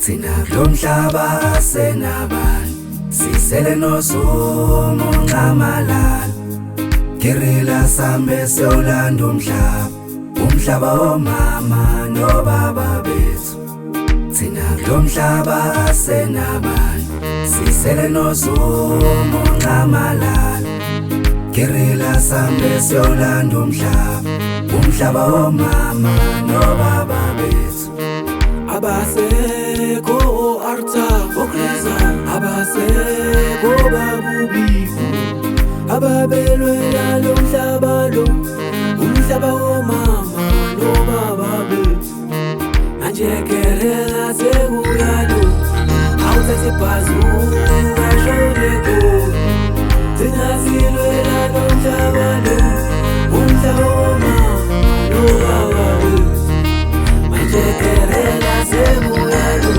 Thina kulomhlaba senabani sisele nosumu nqamalala Kirila sambe siyolanda umhlaba womama nobaba bethu Thina kulomhlaba senabani sisele nosumu nqamalala Kirila sambe siyolanda umhlaba womama nobaba bethu Abaseko arta okriza abaseko babubiku ababelwela lo umhlaba womama nobaba bethu manje kerela sekuyalo awuthathe ibhazu ungashoneko thina silwela lo umhlaba womama nobaba bethu manje kerela sekuyalo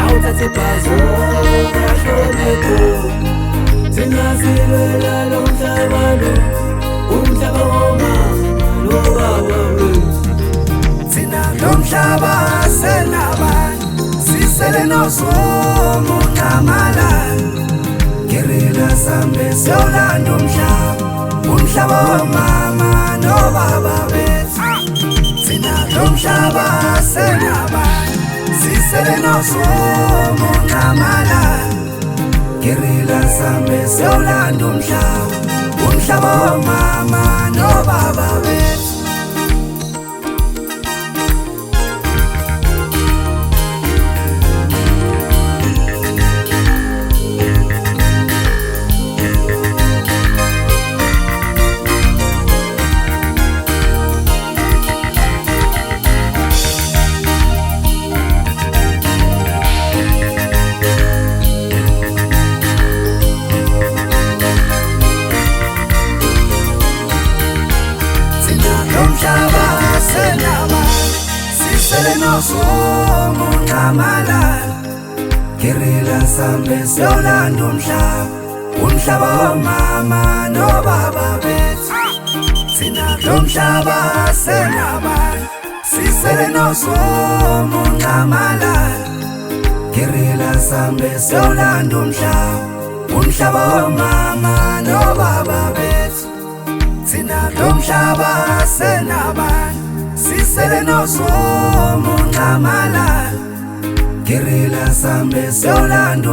awuthathe ibhazu ungashoneko thina silwela lo umhlaba womama nobaba bethu Thina kulomhlaba senabani sisele nosumu nqamalala Kirila sambe siyolanda umhlaba womama nobaba bethu Thina kulomhlaba senabani sisele nosumu nqamalala Kirila sambe siyolanda umhlaba womama nobaba bethu Umhlaba senabani sisele nosumu nqamalala Kirila sambe siyolanda umhlaba womama nobaba bethu Thina kulomhlaba senabani sisele nosumu nqamalala Kirila sambe siyolanda umhlaba womama nobaba bethu Thina kulomhlaba senabani sisele nosumu nqamalala Kirila sambe siyolanda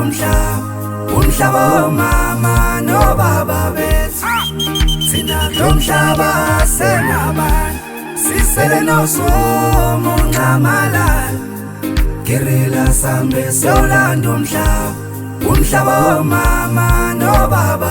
umhlaba womama nobaba bethu Thina kulomhlaba senabani sisele nosumu nqamalala Kirila sambe siyolanda umhlaba womama nobaba